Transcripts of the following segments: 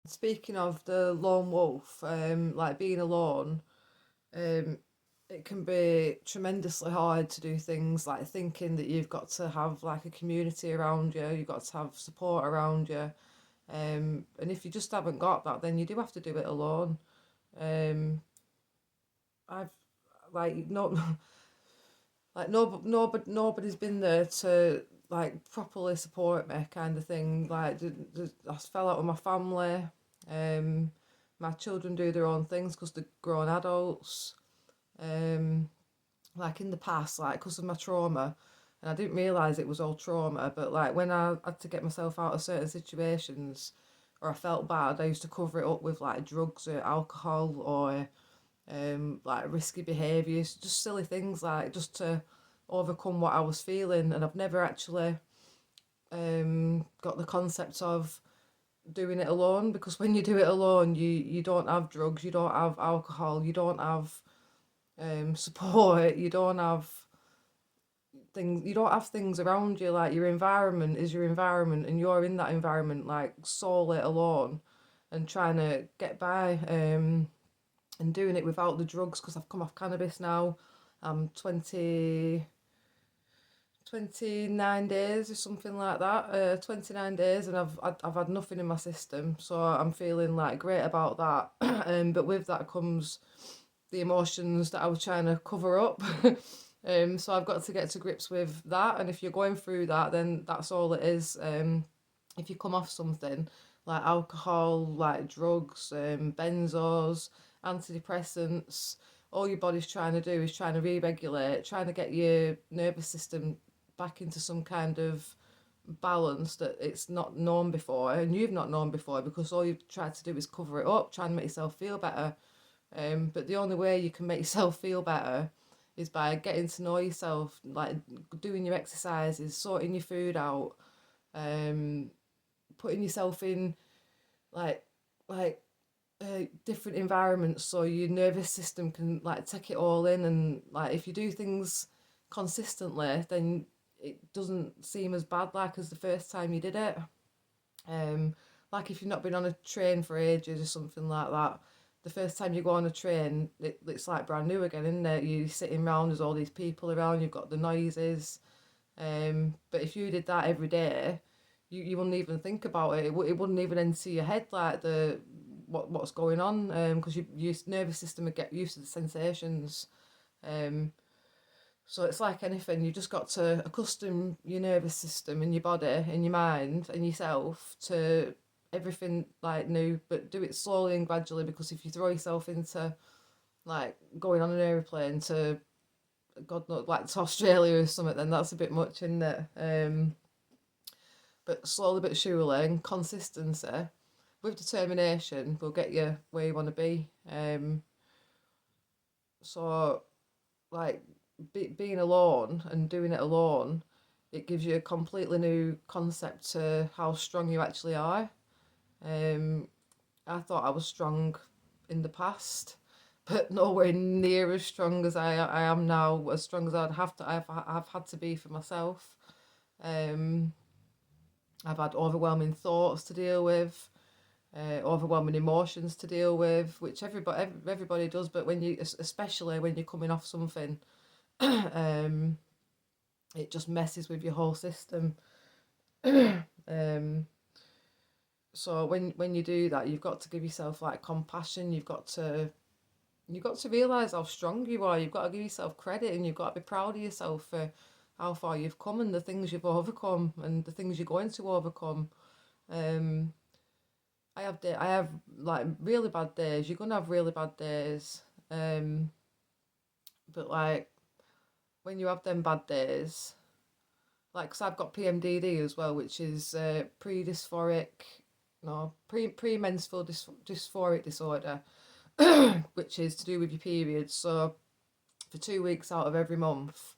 speaking of the lone wolf, like being alone, um, it can be tremendously hard to do things like thinking that you've got to have like a community around you, you've got to have support around you. And if you just haven't got that, then you do have to do it alone. Um, I've like no, like nobody's been there to like properly support me, kind of thing. Like I fell out with my family. Um, my children do their own things because they're grown adults. Um, like in the past, like because of my trauma, and I didn't realize it was all trauma. But like when I had to get myself out of certain situations, or I felt bad, I used to cover it up with like drugs or alcohol or like risky behaviours, just silly things like just to overcome what I was feeling. And I've never actually got the concept of doing it alone, because when you do it alone, you don't have drugs, you don't have alcohol, you don't have support, you don't have things around you. Like your environment is your environment, and you're in that environment like solely alone and trying to get by. And doing it without the drugs, because I've come off cannabis now. I'm 29 days or something like that. 29 days, and I've had nothing in my system, so I'm feeling like great about that. But with that comes the emotions that I was trying to cover up. So I've got to get to grips with that, and if you're going through that, then that's all it is. If you come off something like alcohol, like drugs, benzos, antidepressants, all your body's trying to do is trying to re-regulate, trying to get your nervous system back into some kind of balance that it's not known before, and you've not known before, because all you've tried to do is cover it up, trying to make yourself feel better. But the only way you can make yourself feel better is by getting to know yourself, like doing your exercises, sorting your food out, um, putting yourself in like like different environments so your nervous system can like take it all in. And like if you do things consistently, then it doesn't seem as bad like as the first time you did it. um like if you've not been on a train for ages or something like that, the first time you go on a train, it's like brand new again, isn't it? You're sitting around, there's all these people around, you've got the noises. But if you did that every day, you wouldn't even think about it. It wouldn't even enter your head like the what's going on, because your nervous system would get used to the sensations. Um, so it's like anything, you just got to accustom your nervous system and your body and your mind and yourself to everything like new, but do it slowly and gradually, because if you throw yourself into like going on an aeroplane to God knows like to Australia or something, then that's a bit much, isn't it? But slowly but surely and consistency with determination will get you where you want to be. So like being alone and doing it alone, it gives you a completely new concept to how strong you actually are. Um, I thought I was strong in the past, but nowhere near as strong as I am now. As strong as I've had to be for myself. Um, I've had overwhelming thoughts to deal with, overwhelming emotions to deal with, which everybody does. But when you, especially when you're coming off something, um, it just messes with your whole system. um, so when you do that, you've got to give yourself like compassion. You've got to realize how strong you are. You've got to give yourself credit, and you've got to be proud of yourself for how far you've come and the things you've overcome and the things you're going to overcome. Um, I have like really bad days. You're gonna have really bad days. Um, but like when you have them bad days, like, cause I've got PMDD as well, which is pre-dysphoric, no, premenstrual dysphoric disorder, which is to do with your periods. So for 2 weeks out of every month,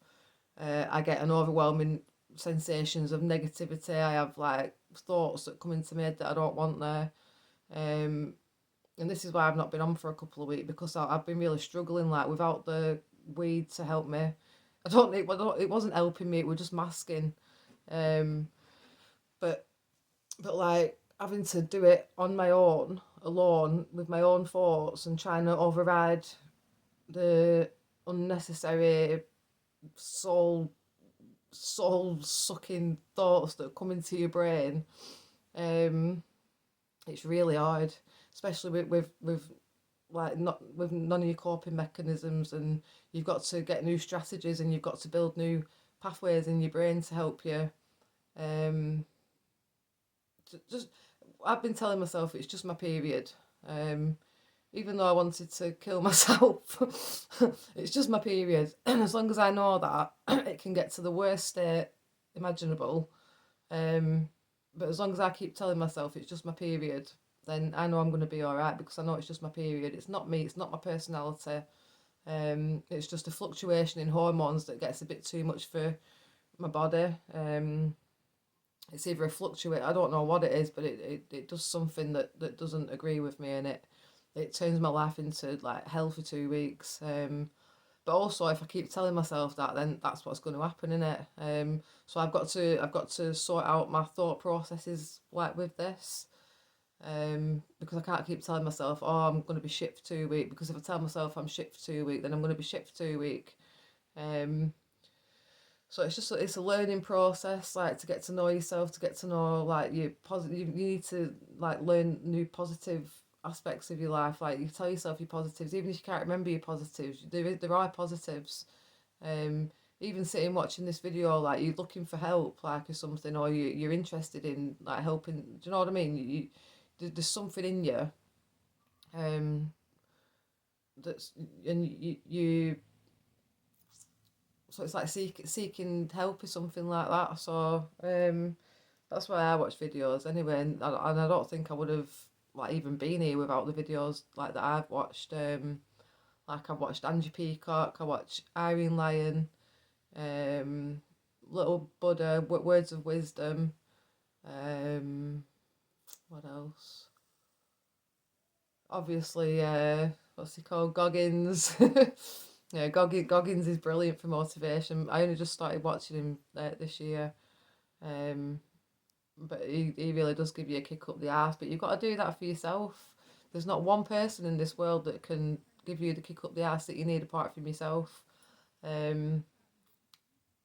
I get an overwhelming sensations of negativity. I have like thoughts that come into my head that I don't want there. Um, and this is why I've not been on for a couple of weeks, because I've been really struggling like without the weed to help me. It wasn't helping me. It was just masking. Um, but like having to do it on my own, alone, with my own thoughts, and trying to override the unnecessary soul sucking thoughts that come into your brain. It's really hard, especially with like not with none of your coping mechanisms, and you've got to get new strategies, and you've got to build new pathways in your brain to help you. Um, just I've been telling myself it's just my period. Even though I wanted to kill myself, it's just my period. And as long as I know that, it can get to the worst state imaginable. But as long as I keep telling myself it's just my period, then I know I'm going to be all right, because I know it's just my period. It's not me. It's not my personality. It's just a fluctuation in hormones that gets a bit too much for my body. It's either a fluctuate. I don't know what it is, but it does something that doesn't agree with me, and it turns my life into like hell for 2 weeks. But also, if I keep telling myself that, then that's what's going to happen, innit? So I've got to sort out my thought processes like with this. Because I can't keep telling myself, oh, I'm going to be shit for 2 weeks. Because if I tell myself I'm shit for 2 weeks, then I'm going to be shit for 2 weeks. So it's a learning process, like to get to know yourself, to get to know like your positive. You need to like learn new positive aspects of your life. Like you tell yourself your positives, even if you can't remember your positives. There are positives. Um, Even sitting watching this video, like you're looking for help, like or something, or you're interested in like helping. Do you know what I mean? There's something in you. Um, that's and you so it's like seeking help or something like that. So that's why I watch videos anyway, and I don't think I would have like even been here without the videos like that I've watched. Like I've watched Angie Peacock, I watched Irene Lyon, um, Little Buddha, Words of Wisdom. Um, what else? Obviously, what's he called? Goggins. Yeah, Goggins is brilliant for motivation. I only just started watching him this year. Um, but he really does give you a kick up the arse. But you've got to do that for yourself. There's not one person in this world that can give you the kick up the arse that you need apart from yourself. And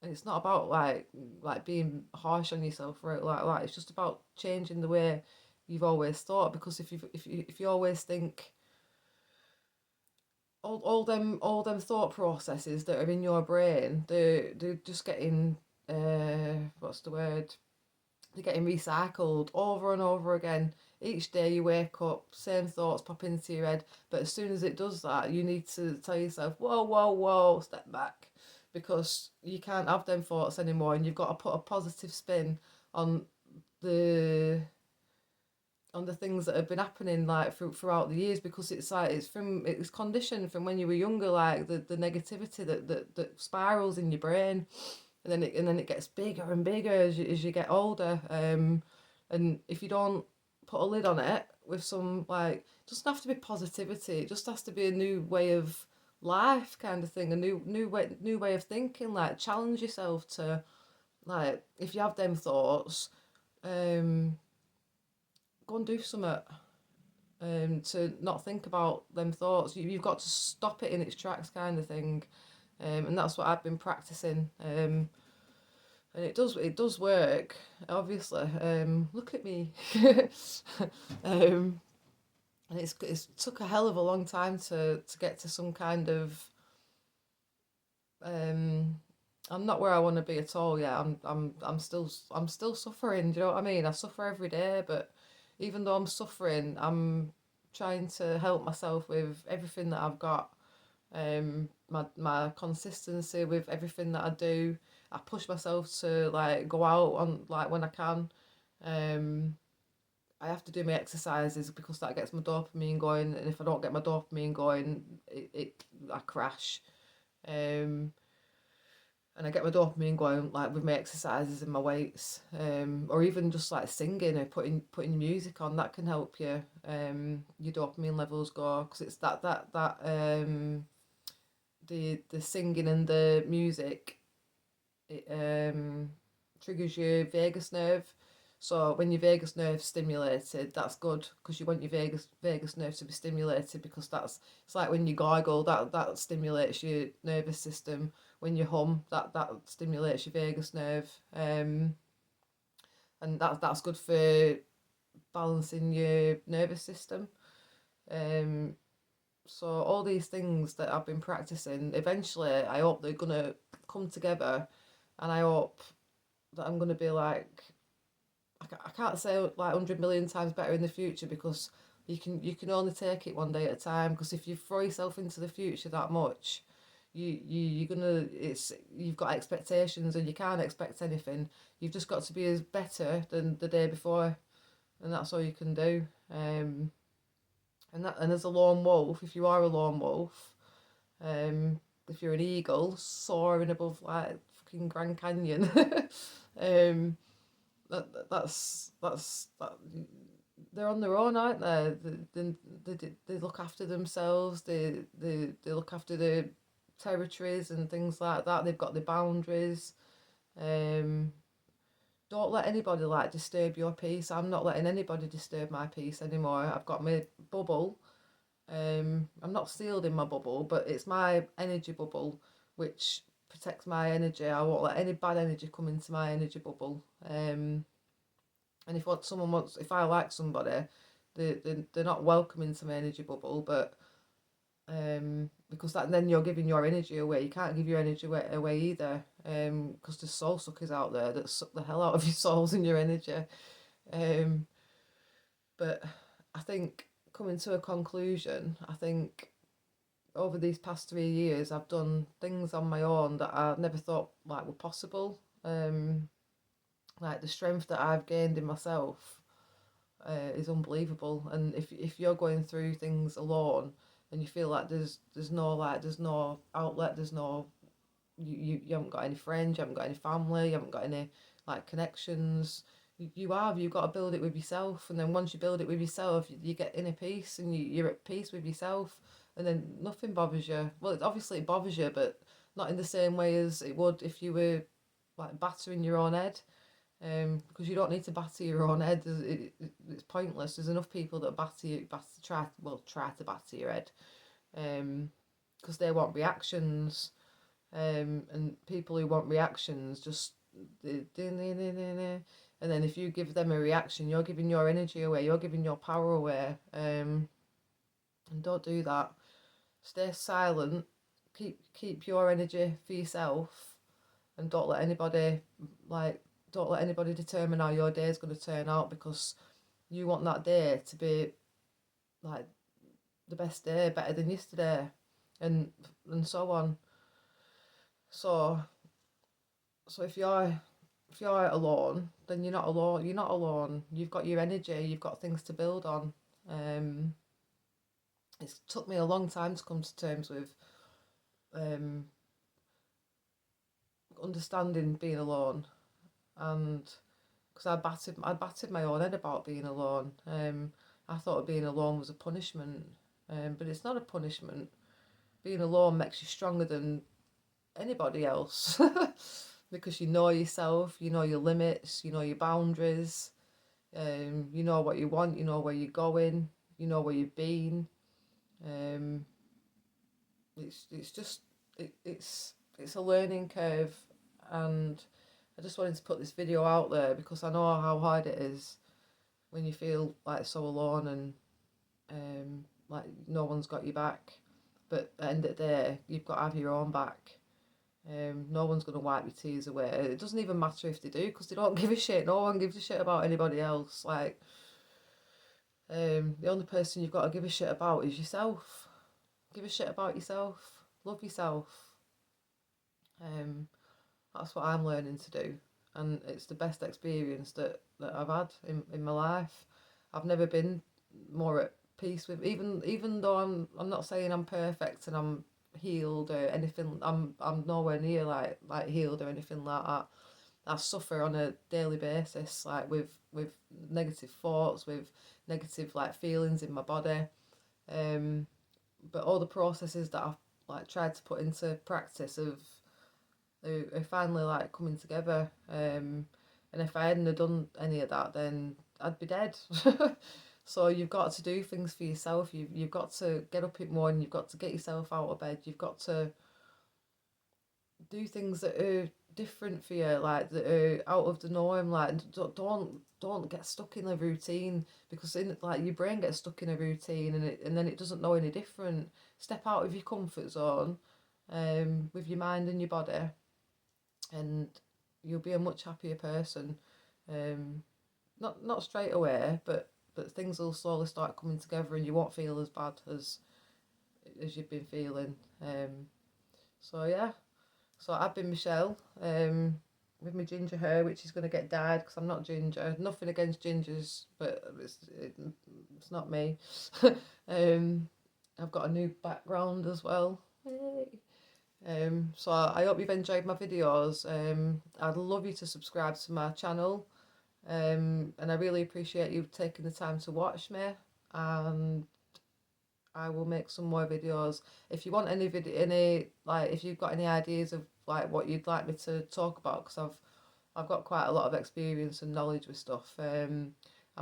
it's not about like being harsh on yourself or like that. It's just about changing the way you've always thought. Because if you always think all them thought processes that are in your brain, they're just getting what's the word? They're getting recycled over and over again. Each day you wake up, same thoughts pop into your head. But as soon as it does that, you need to tell yourself, whoa, whoa, whoa, step back. Because you can't have them thoughts anymore, and you've got to put a positive spin on the things that have been happening like throughout the years, because it's like it's conditioned from when you were younger, like the negativity that spirals in your brain, and then it gets bigger and bigger as you get older. And if you don't put a lid on it with some like, it doesn't have to be positivity, it just has to be a new way of life kind of thing, a new way of thinking, like challenge yourself to, like if you have them thoughts, um go and do something, to not think about them thoughts. You've got to stop it in its tracks kind of thing. And that's what I've been practicing. And it does work, obviously. Look at me. um, and it's took a hell of a long time to get to some kind of, um, I'm not where I want to be at all yet. I'm still suffering. Do you know what I mean? I suffer every day, but even though I'm suffering, I'm trying to help myself with everything that I've got. My consistency with everything that I do. I push myself to like go out on like when I can. Um, I have to do my exercises because that gets my dopamine going, and if I don't get my dopamine going, I crash. Um, and I get my dopamine going like with my exercises and my weights, or even just like singing or putting music on, that can help you, your dopamine levels go, because it's that the singing and the music, it triggers your vagus nerve, So when your vagus nerve's stimulated, that's good, because you want your vagus nerve to be stimulated, because it's like when you gargle, that stimulates your nervous system. When you hum, that stimulates your vagus nerve, and that's good for balancing your nervous system. Um, so all these things that I've been practicing, eventually I hope they're gonna come together, and I hope that I'm gonna be like, I can't say like 100 million times better in the future, because you can only take it one day at a time. Because if you throw yourself into the future that much, you're gonna you've got expectations, and you can't expect anything. You've just got to be as better than the day before, and that's all you can do. And as a lone wolf, if you are a lone wolf, if you're an eagle soaring above like fucking Grand Canyon, um, that they're on their own, aren't they? They look after themselves. They look after their territories and things like that. They've got their boundaries. Um, don't let anybody like disturb your peace. I'm not letting anybody disturb my peace anymore. I've got my bubble. I'm not sealed in my bubble, but it's my energy bubble which protects my energy. I won't let any bad energy come into my energy bubble. And if I like somebody, they're not welcome into my energy bubble. But because then you're giving your energy away. You can't give your energy away either. Because there's soul suckers out there that suck the hell out of your souls and your energy. Um, but I think, coming to a conclusion, I think over these past 3 years I've done things on my own that I never thought like were possible. Like the strength that I've gained in myself is unbelievable. And if you're going through things alone, and you feel like there's no outlet, there's no you haven't got any friends, you haven't got any family, you haven't got any like connections. You've got to build it with yourself, and then once you build it with yourself, you get inner peace, and you're at peace with yourself, and then nothing bothers you. Well, obviously it bothers you, but not in the same way as it would if you were like battering your own head. Because you don't need to batter your own head. It's pointless. There's enough people that try to batter your head, because they want reactions. And people who want reactions just, and then if you give them a reaction, you're giving your energy away, you're giving your power away. And don't do that. Stay silent. Keep your energy for yourself, and don't let anybody determine how your day is going to turn out, because you want that day to be like the best day, better than yesterday, and so on. So if you're alone, then you're not alone. You're not alone. You've got your energy. You've got things to build on. It's took me a long time to come to terms with um, understanding being alone, and because I battered my own head about being alone. I thought being alone was a punishment, but it's not a punishment. Being alone makes you stronger than anybody else, because you know yourself, you know your limits, you know your boundaries, you know what you want, you know where you're going, you know where you've been. Um, it's just it's a learning curve, and I just wanted to put this video out there because I know how hard it is when you feel like so alone, and like no one's got your back. But at the end of the day, you've got to have your own back. No one's going to wipe your tears away. It doesn't even matter if they do, because they don't give a shit. No one gives a shit about anybody else. Like, the only person you've got to give a shit about is yourself. Give a shit about yourself. Love yourself. That's what I'm learning to do, and it's the best experience that I've had in my life. I've never been more at peace with, even though I'm not saying I'm perfect and I'm healed or anything. I'm nowhere near like healed or anything like that. I suffer on a daily basis, like with negative thoughts, with negative like feelings in my body. But all the processes that I've like tried to put into practice are finally like coming together. And And if I hadn't have done any of that, then I'd be dead. So you've got to do things for yourself. You've got to get up in the morning. You've got to get yourself out of bed. You've got to do things that are different for you, like that are out of the norm. Like don't get stuck in a routine, because like your brain gets stuck in a routine, and then it doesn't know any different. Step out of your comfort zone, with your mind and your body, and you'll be a much happier person. Not straight away, but things will slowly start coming together, and you won't feel as bad as you've been feeling. So yeah. So I've been Michelle, with my ginger hair, which is going to get dyed because I'm not ginger. Nothing against gingers, but it's not me. I've got a new background as well. Yay. So I hope you've enjoyed my videos. I'd love you to subscribe to my channel, and I really appreciate you taking the time to watch me. And I will make some more videos. If you want if you've got any ideas of like what you'd like me to talk about, because I've got quite a lot of experience and knowledge with stuff. I'm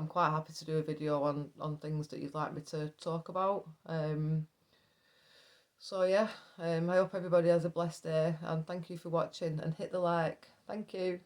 quite happy to do a video on things that you'd like me to talk about. So yeah, I hope everybody has a blessed day, and thank you for watching, and hit the like. Thank you.